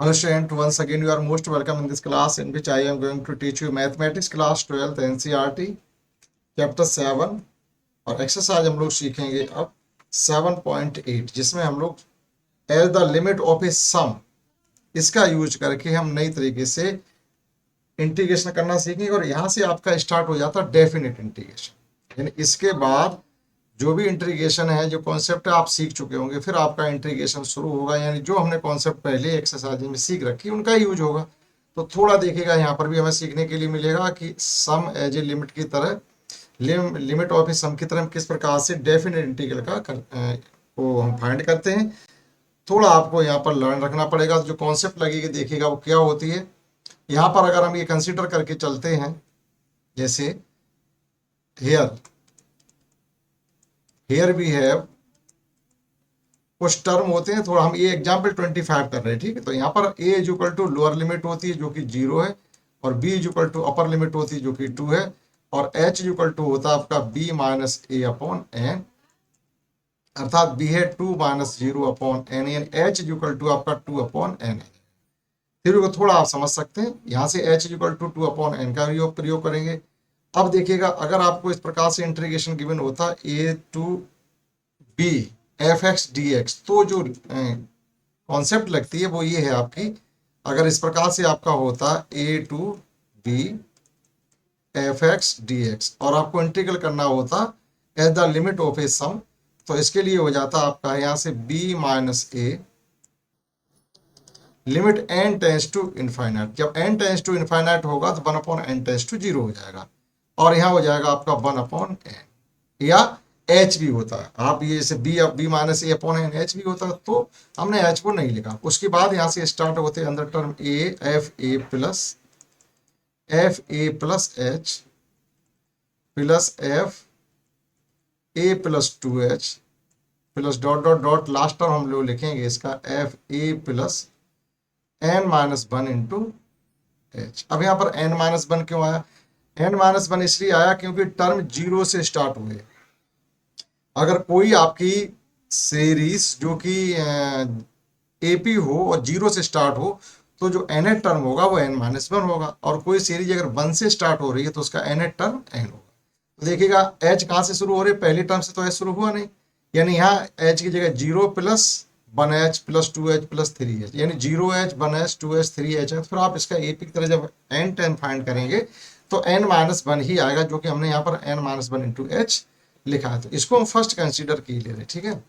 Hello student, once again you are most welcome in this class in which I am going to teach you mathematics class 12th NCERT chapter 7 और exercise हम लोग सीखेंगे अब 7.8 जिसमें हम लोग as the limit of a सम इसका use करके हम नई तरीके से इंटीग्रेशन करना सीखेंगे और यहाँ से आपका स्टार्ट हो जाता है डेफिनेट इंटीग्रेशन। यानी इसके बाद जो भी इंटीग्रेशन है, जो कॉन्सेप्ट आप सीख चुके होंगे, फिर आपका इंटीग्रेशन शुरू होगा। यानी जो हमने कॉन्सेप्ट पहले एक्सरसाइज में सीख रखी उनका यूज होगा। तो थोड़ा देखिएगा, यहाँ पर भी हमें सीखने के लिए मिलेगा कि सम एज ए लिमिट की तरह, लिमिट ऑफ ए सम की तरह किस प्रकार से डेफिनेट इंटीग्रल को हम फाइंड करते हैं। थोड़ा आपको यहाँ पर लर्न रखना पड़ेगा। जो कॉन्सेप्ट लगेगी देखिएगा वो क्या होती है। यहाँ पर अगर हम ये कंसिडर करके चलते हैं, जैसे हियर वी हैव कुछ टर्म होते हैं। थोड़ा हम ये एग्जाम्पल 25 कर रहे हैं, ठीक है। तो यहाँ पर a is equal to lower limit होती है जो कि 0 है, और b is equal to upper limit होती है जो कि 2 है, और h इज इक्वल टू होता है आपका b minus a upon n, अर्थात b है 2 माइनस 0 अपॉन n, यानी h इज इक्वल टू आपका 2 अपॉन n है। फिर को थोड़ा आप समझ सकते हैं, यहाँ से h is equal to 2 upon n का प्रयोग करेंगे। अब देखिएगा, अगर आपको इस प्रकार से इंटीग्रेशन गिवन होता है a to b fx dx, तो जो कॉन्सेप्ट लगती है वो ये है आपकी। अगर इस प्रकार से आपका होता a to b fx dx और आपको इंटीग्रल करना होता as the limit of a sum, तो इसके लिए हो जाता आपका यहाँ से b minus a limit n tends to infinite. जब n टेंस टू इनफाइनाइट होगा तो 1 अपॉन n टेंस टू 0 हो जाएगा, और यहाँ हो जाएगा आपका 1 अपॉन n, या h भी होता है। आप ये जैसे b माइनस ए अपॉन एन h भी होता है, तो हमने h को नहीं लिखा। उसके बाद यहाँ से स्टार्ट होते अंदर term a f a plus h plus f a plus 2h plus dot dot dot, last term हम लोग लिखेंगे इसका f a plus n minus 1 into h। अब यहाँ पर n माइनस 1 क्यों आया? n माइनस 1 इसलिए आया क्योंकि टर्म 0 से स्टार्ट हुए। अगर कोई आपकी सीरीज जो कि एपी हो और 0 से स्टार्ट हो, तो जो nth टर्म होगा वो n माइनस 1 होगा, और कोई सीरीज अगर 1 से स्टार्ट हो रही है तो उसका nth टर्म n होगा। तो देखिएगा h कहाँ से शुरू हो रही है? पहली टर्म से तो h शुरू हुआ नहीं, यानी यहाँ h की जगह 0 plus 1h plus 2h plus 3h, यानी 0h 1h 2h 3h है। तो फिर आप इसका एपी की तरह जब n 10 फाइंड करेंगे तो n माइनस 1 ही आएगा, जो कि हमने यहाँ पर n माइनस 1 इंटू h लिखा है। तो इसको हम फर्स्ट कंसीडर की ले रहे, ठीक है।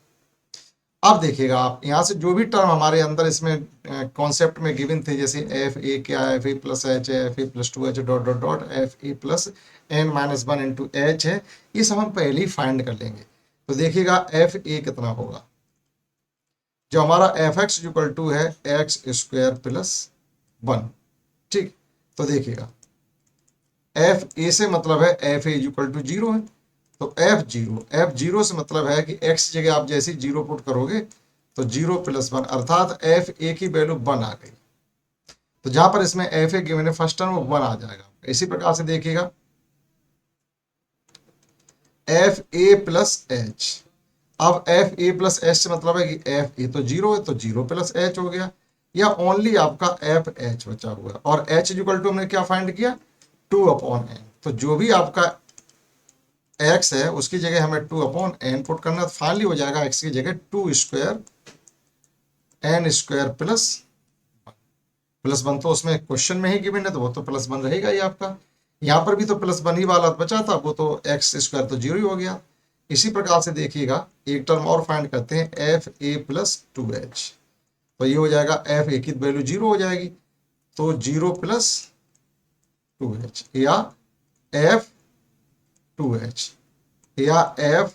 अब देखिएगा आप यहाँ से जो भी टर्म हमारे अंदर इसमें कॉन्सेप्ट में गिवन थे, जैसे एफ ए क्या है, एफ ए प्लस एच है, F A plus 2h dot dot dot, F A plus n minus 1 into H है, ये सब हम पहले ही फाइंड कर लेंगे। तो देखिएगा एफ ए कितना होगा, जो हमारा एफ एक्स इक्वल टू है एक्स स्क्वायर प्लस 1, ठीक। तो देखिएगा एफ ए से मतलब है एफ ए इक्वल टू 0 है, तो एफ जीरो से मतलब है कि x जगह आप जैसे 0 पुट करोगे तो 0 प्लस 1, अर्थात एफ ए की वैल्यू 1 आ गई। तो जहां पर इसमें एफ ए गिवन है फर्स्ट टर्म, वो 1 आ जाएगा। इसी प्रकार से देखिएगा एफ ए प्लस एच, अब एफ ए प्लस एच से मतलब है कि एफ ए तो 0 है, तो 0 प्लस एच हो गया, या ओनली आपका एफ एच बचा हुआ, और एच इक्वल टू हमने क्या फाइंड किया? 2 अपॉन एन। तो जो भी आपका x है उसकी जगह हमें 2 अपॉन एन पुट करना, फाइनली हो जाएगा x की जगह 2 स्क्वायर एन स्क्वायर प्लस 1। तो उसमें क्वेश्चन में ही गिवन है तो वो तो प्लस 1 रहेगा ही आपका। यहाँ पर भी तो प्लस 1 ही वाला बचा था, वो तो x स्क्वायर तो 0 ही हो गया। इसी प्रकार से देखिएगा एक टर्म और फाइंड करते हैं, एफ ए प्लस 2h, तो ये हो जाएगा एफ ए की वैल्यू 0 हो जाएगी, तो 0 प्लस 2h, या एफ 2h, या एफ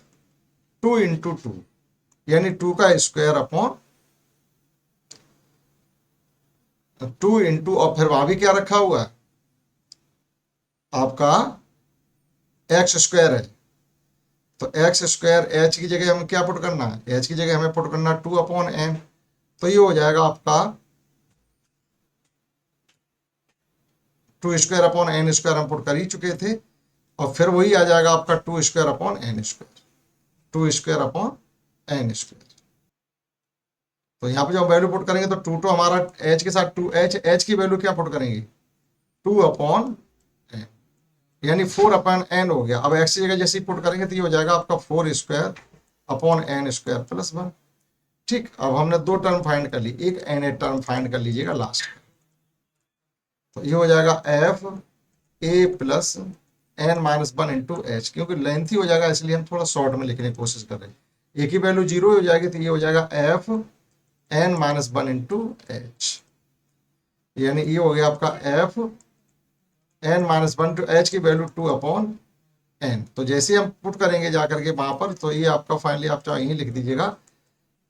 2 इंटू 2, यानी 2 का स्क्वायर अपॉन 2 इंटू, और फिर वहां भी क्या रखा हुआ है आपका एक्स स्क्वायर है, तो एक्स स्क्वायर एच की जगह हमें क्या पुट करना है? एच की जगह हमें पुट करना 2 अपॉन एन, तो ये हो जाएगा आपका 2 स्क्वायर अपॉन एन स्क्वायर हम पुट कर ही चुके थे, और फिर वही आ जाएगा आपका 2 square upon n square, 2 square upon n square. तो यहाँ पे जब वैल्यू पुट करेंगे तो टू टू हमारा एच के साथ टू एच की वैल्यू क्या पुट करेंगे, 2/n, यानी 4/n हो गया। अब एक्स की जगह जैसे ही पुट करेंगे तो ये हो जाएगा आपका 4² n² प्लस 1। ठीक, अब हमने दो टर्म फाइंड कर ली, एक एन टर्म फाइंड कर लीजिएगा लास्ट में। तो ये हो जाएगा F A plus n-1 into H, क्योंकि लेंथी हो जाएगा इसलिए हम थोड़ा शॉर्ट में लिखने की कोशिश कर रहे हैं। एक ही वैल्यू 0 हो जाएगी तो ये हो जाएगा एफ n-1 इंटू एच, यानी ये हो गया आपका एफ n-1 टू एच की वैल्यू 2/n। तो जैसे हम पुट करेंगे जाकर के वहां पर, तो ये आपका फाइनली आप चाहे यही लिख दीजिएगा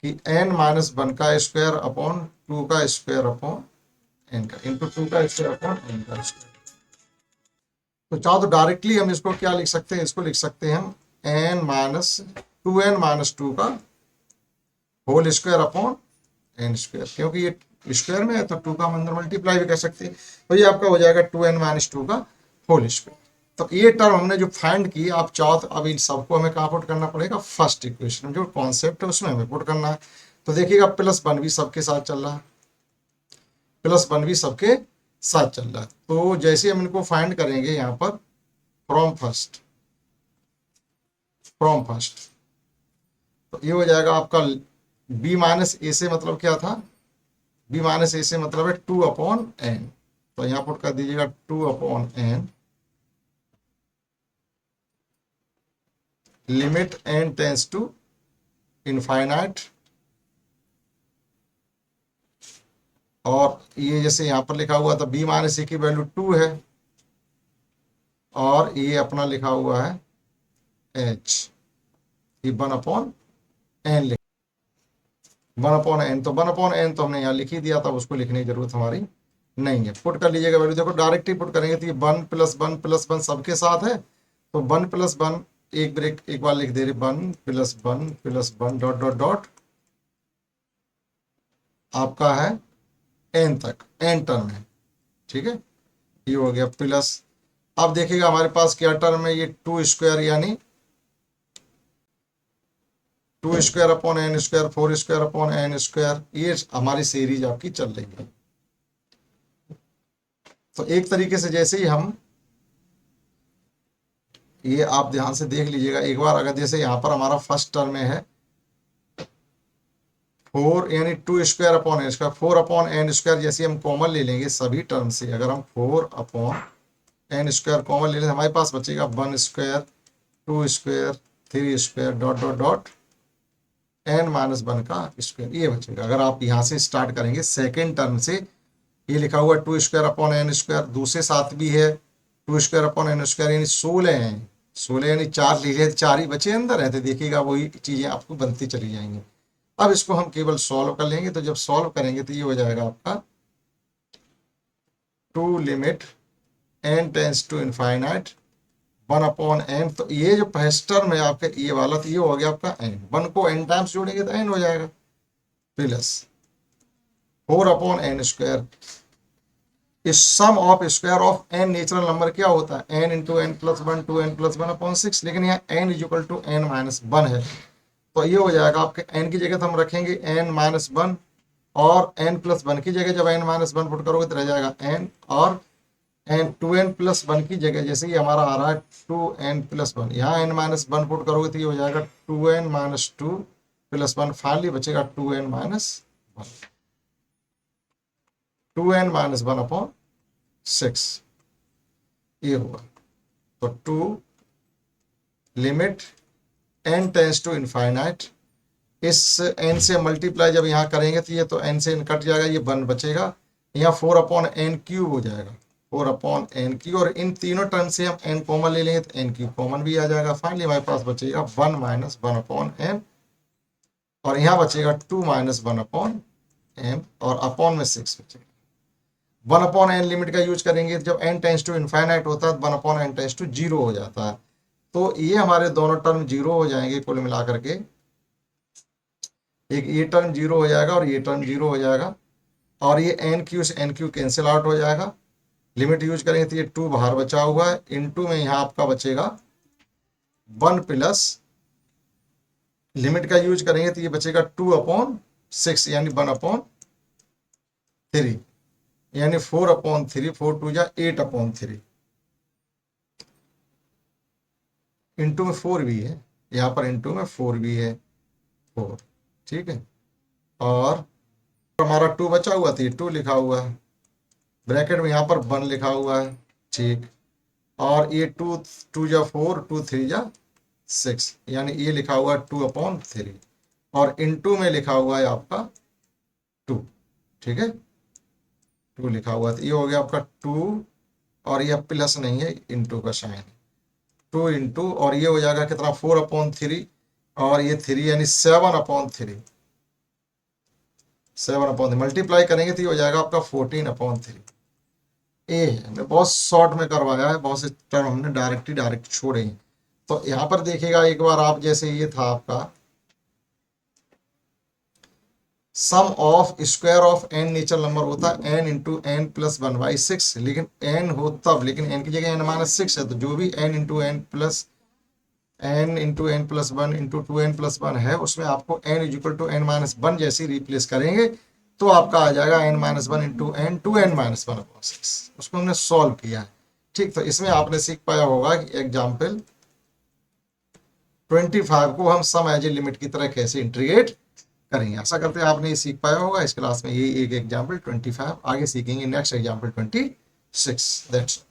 कि n-1 का स्क्वायर अपॉन 2 का स्क्वायर अपॉन n का इंटू 2 का स्क्वायर अपॉन n का स्क्वायर। तो चाहो तो डायरेक्टली हम इसको क्या लिख सकते हैं, इसको लिख सकते हैं हम n-2 का whole square upon n square, क्योंकि ये स्क्वायर में है तो 2 का हम अंदर मल्टीप्लाई भी कर सकते हैं। तो ये आपका हो जाएगा 2n-2 का होल स्क्वायर। तो ये टर्म हमने जो फाइंड की, आप चाहो तो अब इन सबको हमें कहाँ पुट करना पड़ेगा, फर्स्ट इक्वेशन जो कॉन्सेप्ट है उसमें हमें पुट करना है। तो देखिएगा +1 भी सबके साथ चल रहा है, +1 भी सबके साथ चल रहा है। तो जैसे हम इनको फाइंड करेंगे यहाँ पर फ्रॉम फर्स्ट, तो ये हो जाएगा आपका b-a से मतलब क्या था, b-a से मतलब है 2/n। तो यहाँ पुट कर दीजिएगा 2/n limit n tends to infinite, और ये जैसे यहाँ पर लिखा हुआ था b-a की वैल्यू 2 है, और ये अपना लिखा हुआ है h, ये 1/n लिख 1/n। तो 1/n तो हमने यहाँ लिख ही दिया था, उसको लिखने की जरूरत हमारी नहीं है। पुट कर लीजिएगा वैल्यू, देखो डायरेक्ट ही पुट करेंगे तो ये 1 + 1 + 1 सबके साथ है, तो 1 + 1 एक ब्रेक एक बार लिख दे रहे 1 + 1 + 1 डॉट डॉट डॉट आपका है n तक, n टर्म है। ठीक है, ये हो गया प्लस। अब देखिएगा हमारे पास क्या टर्म है, ये 2² यानी 2² अपॉन n², 4² अपॉन n², ये हमारी सीरीज आपकी चल रही है। तो एक तरीके से जैसे ही हम, ये आप ध्यान से देख लीजिएगा एक बार, अगर जैसे यहाँ पर हमारा फर्स्ट टर्म में है 4 यानी 2² अपॉन n², 4/n², जैसे हम कॉमन ले लेंगे सभी टर्म से, अगर हम 4/n² कॉमन ले लें हमारे पास बचेगा 1², 2², 3² डॉट डॉट डॉट n-1 का स्क्वायर, ये बचेगा। अगर आप यहाँ से स्टार्ट करेंगे सेकेंड टर्म से, ये लिखा हुआ 2²/n², दूसरे साथ भी है 2²/n², यानी 16 है, 16 यानी 4 लीजिए, 4 ही बचे अंदर है, तो देखिएगा वही चीजें आपको बनती चली जाएंगी। अब इसको हम केवल सॉल्व कर लेंगे, तो जब सॉल्व करेंगे तो ये हो जाएगा आपका 2 limit n tends to infinite 1/n। तो ये जो फर्स्ट टर्म है आपका ये वाला, तो ये हो गया आपका n, 1 को n टाइम्स जोड़ेंगे तो n हो जाएगा, प्लस 4/n²। इस sum of square of n natural number क्या होता है, n इंटू n + 1 2n + 1/6, लेकिन यहाँ n = n-1 है। तो ये हो जाएगा आपके n की जगह तो हम रखेंगे n-1, और n + 1 की जगह जब n-1 पुट करोगे तो रह जाएगा n, और n 2n + 1 की जगह जैसे ही हमारा आ रहा है 2n + 1, यहाँ n-1 पुट करोगे तो ये हो जाएगा 2n - 2 + 1, फाइनली बचेगा 2n - 1/6, ये होगा। तो 2 limit n tends to infinite, इस n से मल्टीप्लाई जब यहाँ करेंगे तो ये तो n से n कट जाएगा, ये 1 बचेगा, यहाँ 4/n³ हो जाएगा, 4/n³, और इन तीनों टर्म से हम n कॉमन ले लेंगे तो n³ कॉमन भी आ जाएगा। फाइनली हमारे पास बचेगा 1 - 1/n, और यहाँ बचेगा 2 - 1/n, और अपॉन में 6 बचेगा। 1/n लिमिट का यूज करेंगे जब n टेंस टू इनफाइनाइट होता है, 1/n टेंस टू 0 हो जाता है। तो ये हमारे दोनों टर्म 0 हो जाएंगे कुल मिलाकर के, एक ये टर्म 0 हो जाएगा और ये टर्म 0 हो जाएगा, और ये n³ से n³ कैंसिल आउट हो जाएगा। लिमिट यूज करेंगे तो ये 2 बाहर बचा हुआ है, इनटू में यहाँ आपका बचेगा 1 प्लस, लिमिट का यूज करेंगे तो ये बचेगा 2/n, 6 यानी 1/3 यानी 4/3, 4 2 जा 8/3, इंटू में 4 भी है, यहाँ पर इंटू में 4 भी है, 4, ठीक है। और हमारा 2 बचा हुआ था, 2 लिखा हुआ है, ब्रैकेट में यहाँ पर 1 लिखा हुआ है, ठीक। और ये 2 2 जा 4, 2 3 जा 6, यानी ये लिखा हुआ है 2/3, और इंटू में लिखा हुआ है आपका 2, ठीक है, 2 लिखा हुआ था, ये हो गया आपका 2, और ये प्लस नहीं है, इंटू का साइन, 2 इंटू, और ये हो जाएगा कितना 4/3, और ये 3 यानी 7/3, 7/3 मल्टीप्लाई करेंगे तो ये हो जाएगा आपका 14/3। ए हमने बहुत शॉर्ट में करवाया है, बहुत से टर्म हमने डायरेक्ट छोड़े हैं। तो यहाँ पर देखिएगा एक बार आप, जैसे ये था आपका sum of square of n natural number होता है n इंटू एन प्लस 1/6, लेकिन n हो तब, लेकिन n की जगह n-6 है, तो जो भी n into n plus n+1 into 2n+1 है, उसमें आपको n इक्वल टू n-1 जैसी रिप्लेस करेंगे तो आपका आ जाएगा n-1 इंटू एन 2n-1/6। उसको हमने सॉल्व किया है, ठीक। तो इसमें आपने सीख पाया होगा कि एग्जाम्पल 25 को हम सम एज ए लिमिट की तरह कैसे इंटीग्रेट करेंगे। आशा करते हैं आपने ये सीख पाया होगा। इस क्लास में ये एक एग्जाम्पल 25, आगे सीखेंगे नेक्स्ट एग्जाम्पल 26। दैट्स